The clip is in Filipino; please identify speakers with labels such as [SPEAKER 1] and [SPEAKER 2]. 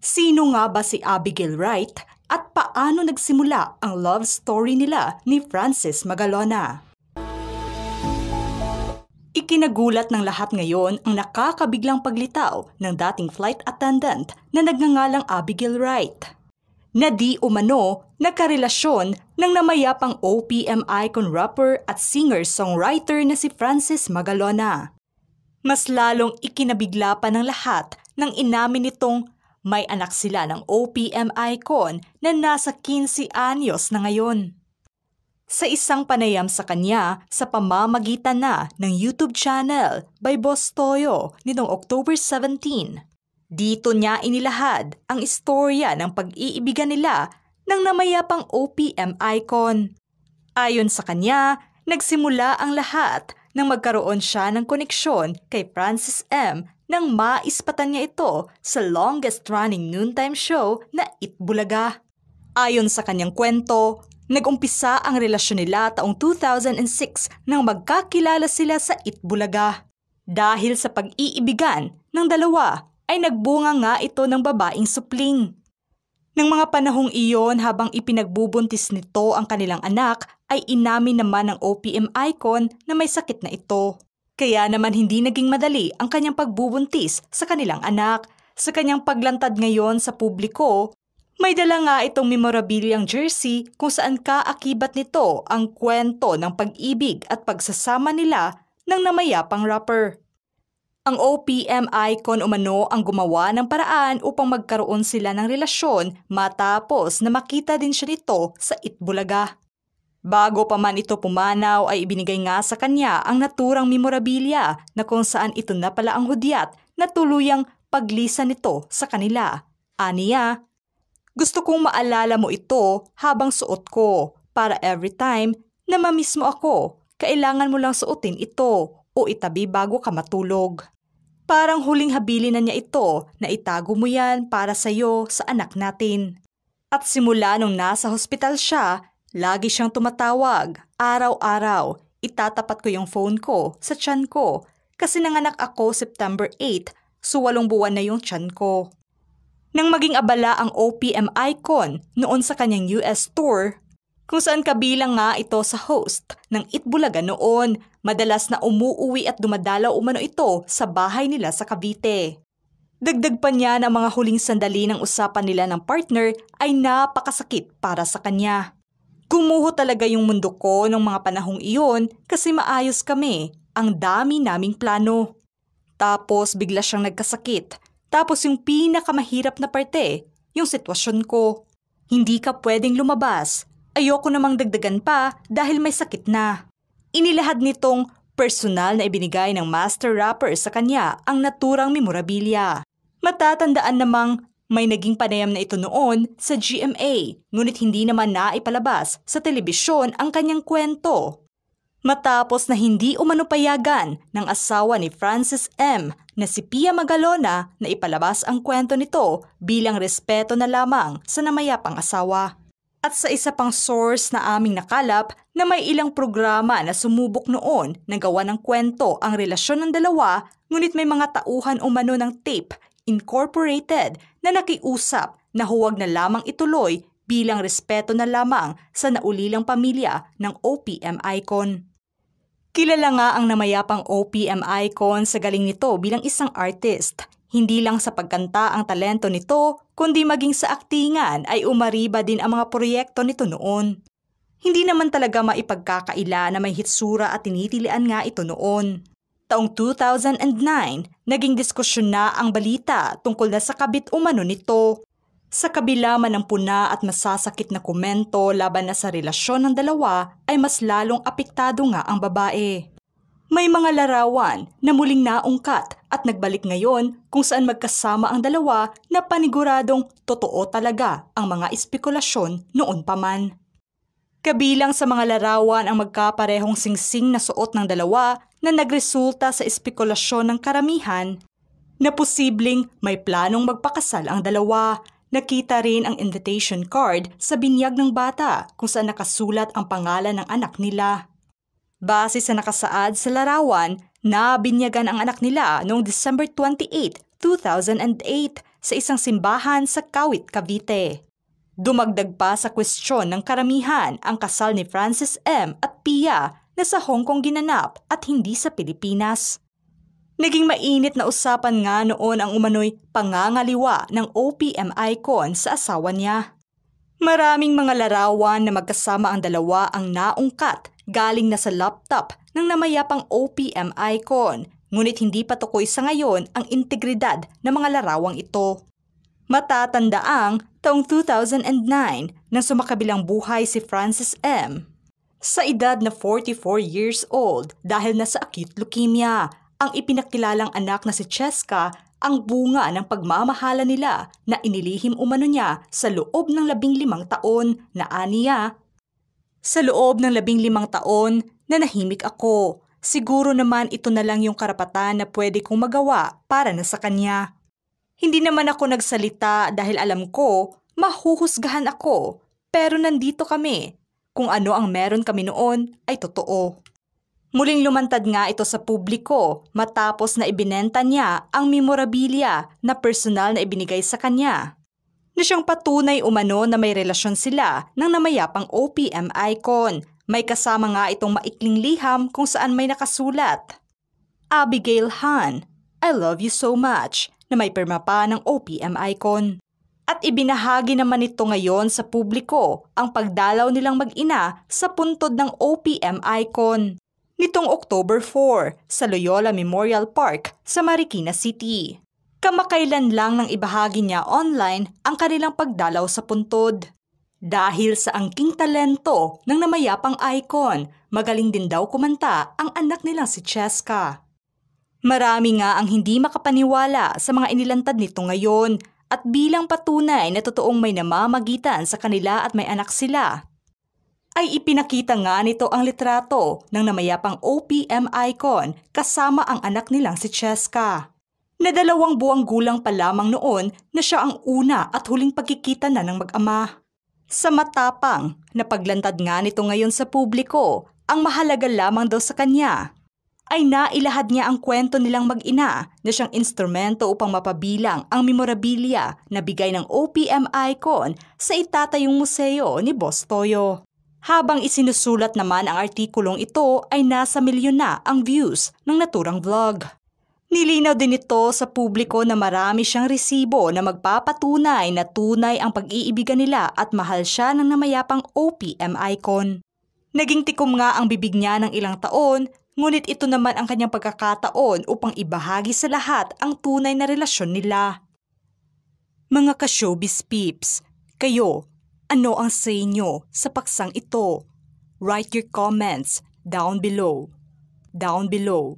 [SPEAKER 1] Sino nga ba si Abigail Wright at paano nagsimula ang love story nila ni Francis Magalona? Ikinagulat ng lahat ngayon ang nakakabiglang paglitaw ng dating flight attendant na nagngangalang Abigail Wright, na di umano nagkarelasyon ng namayapang OPM icon rapper at singer-songwriter na si Francis Magalona. Mas lalong ikinabigla pa ng lahat nang inamin nitong may anak sila ng OPM icon na nasa 15 anyos na ngayon. Sa isang panayam sa kanya sa pamamagitan na ng YouTube channel by Boss Toyo nitong October 17, dito niya inilahad ang istorya ng pag-iibigan nila ng namayapang OPM icon. Ayon sa kanya, nagsimula ang lahat nang magkaroon siya ng koneksyon kay Francis M. nang maispatan niya ito sa longest-running noontime show na Itbulaga. Ayon sa kanyang kwento, nag-umpisa ang relasyon nila taong 2006 nang magkakilala sila sa Itbulaga. Dahil sa pag-iibigan ng dalawa ay nagbunga nga ito ng babaeng supling. Nang mga panahong iyon habang ipinagbubuntis nito ang kanilang anak ay inamin naman ng OPM icon na may sakit na ito. Kaya naman hindi naging madali ang kanyang pagbubuntis sa kanilang anak. Sa kanyang paglantad ngayon sa publiko, may dala nga itong memorabiliang jersey kung saan kaakibat nito ang kwento ng pag-ibig at pagsasama nila ng namayapang rapper. Ang OPM icon umano ang gumawa ng paraan upang magkaroon sila ng relasyon matapos na makita din siya nito sa Itbulaga. Bago pa man ito pumanaw ay ibinigay nga sa kanya ang naturang memorabilia na kung saan ito na pala ang hudyat na tuluyang paglisan nito sa kanila. Aniya, gusto kong maalala mo ito habang suot ko para every time na mamiss mo ako, kailangan mo lang suotin ito o itabi bago ka matulog. Parang huling habilin na niya ito na itago mo yan para sa'yo sa anak natin. At simula nung nasa hospital siya, lagi siyang tumatawag, araw-araw. Itatapat ko yung phone ko sa tiyan ko kasi nanganak ako September 8, so 8 buwan na yung tiyan ko. Nang maging abala ang OPM icon noon sa kanyang US tour, kung saan kabilang nga ito sa host ng Itbulaga noon, madalas na umuuwi at dumadalaw umano ito sa bahay nila sa Cavite. Dagdag pa niya na mga huling sandali ng usapan nila ng partner ay napakasakit para sa kanya. Gumuho talaga yung mundo ko ng mga panahong iyon kasi maayos kami, ang dami naming plano. Tapos bigla siyang nagkasakit. Tapos yung pinakamahirap na parte, yung sitwasyon ko. Hindi ka pwedeng lumabas. Ayoko namang dagdagan pa dahil may sakit na. Inilahad nitong personal na ibinigay ng master rapper sa kanya ang naturang memorabilia. Matatandaan namang may naging panayam na ito noon sa GMA, ngunit hindi naman naipalabas sa telebisyon ang kanyang kwento. Matapos na hindi umano payagan ng asawa ni Francis M. na si Pia Magalona na ipalabas ang kwento nito bilang respeto na lamang sa namayapang asawa. At sa isa pang source na aming nakalap na may ilang programa na sumubok noon na gawa ng kwento ang relasyon ng dalawa, ngunit may mga tauhan umano ng Tape Incorporated na nakiusap na huwag na lamang ituloy bilang respeto na lamang sa naulilang pamilya ng OPM icon. Kilala nga ang namayapang OPM icon sa galing nito bilang isang artist. Hindi lang sa pagkanta ang talento nito, kundi maging sa aktingan ay umariba din ang mga proyekto nito noon. Hindi naman talaga maipagkakaila na may hitsura at tinitilian nga ito noon. Taong 2009, naging diskusyon na ang balita tungkol na sa kabit umano nito. Sa kabila man ng puna at masasakit na komento laban na sa relasyon ng dalawa ay mas lalong apektado nga ang babae. May mga larawan na muling naungkat at nagbalik ngayon kung saan magkasama ang dalawa na paniguradong totoo talaga ang mga espekulasyon noon pa man. Kabilang sa mga larawan ang magkaparehong singsing na suot ng dalawa na nagresulta sa espekulasyon ng karamihan na posibleng may planong magpakasal ang dalawa. Nakita rin ang invitation card sa binyag ng bata kung saan nakasulat ang pangalan ng anak nila. Base sa nakasaad sa larawan, nabinyagan ang anak nila noong December 28, 2008 sa isang simbahan sa Kawit, Cavite. Dumagdag pa sa kwestiyon ng karamihan ang kasal ni Francis M. at Pia na sa Hong Kong ginanap at hindi sa Pilipinas. Naging mainit na usapan nga noon ang umano'y pangangaliwa ng OPM icon sa asawa niya. Maraming mga larawan na magkasama ang dalawa ang naungkat galing na sa laptop ng namayapang OPM icon, ngunit hindi pa tukoy sa ngayon ang integridad ng mga larawang ito. Matatandaang taong 2009 nang sumakabilang buhay si Francis M. Sa edad na 44 years old dahil nasa acute leukemia, ang ipinakilalang anak na si Cheska ang bunga ng pagmamahala nila na inilihim umano niya sa loob ng 15 taon na aniya. Sa loob ng 15 taon na nahimik ako, siguro naman ito na lang yung karapatan na pwede kong magawa para na sa kanya. Hindi naman ako nagsalita dahil alam ko mahuhusgahan ako, pero nandito kami. Kung ano ang meron kami noon ay totoo. Muling lumantad nga ito sa publiko matapos na ibinenta niya ang memorabilia na personal na ibinigay sa kanya. Na siyang patunay umano na may relasyon sila ng namayapang OPM icon. May kasama nga itong maikling liham kung saan may nakasulat, Abigail Han, I love you so much, na may pirma pa ng OPM icon. At ibinahagi naman ito ngayon sa publiko ang pagdalaw nilang mag-ina sa puntod ng OPM icon nitong October 4 sa Loyola Memorial Park sa Marikina City. Kamakailan lang nang ibahagi niya online ang kanilang pagdalaw sa puntod. Dahil sa angking talento ng namayapang icon, magaling din daw kumanta ang anak nilang si Cheska. Marami nga ang hindi makapaniwala sa mga inilantad nito ngayon at bilang patunay na totoong may namamagitan sa kanila at may anak sila, ay ipinakita nga nito ang litrato ng namayapang OPM icon kasama ang anak nilang si Cheska. Na 2 buwang gulang pa lamang noon na siya ang una at huling pagkikita na ng mag-ama. Sa matapang na paglantad nga nito ngayon sa publiko, ang mahalaga lamang daw sa kanya ay nailahad niya ang kwento nilang mag-ina na siyang instrumento upang mapabilang ang memorabilia na bigay ng OPM icon sa itatayong museo ni Boss Toyo. Habang isinusulat naman ang artikulong ito ay nasa milyon na ang views ng naturang vlog. Nilinaw din ito sa publiko na marami siyang resibo na magpapatunay na tunay ang pag-iibigan nila at mahal siya ng namayapang OPM icon. Naging tikom nga ang bibig niya ng ilang taon, ngunit ito naman ang kanyang pagkakataon upang ibahagi sa lahat ang tunay na relasyon nila. Mga ka-showbiz peeps, kayo, ano ang say nyo sa paksang ito? Write your comments down below. Down below.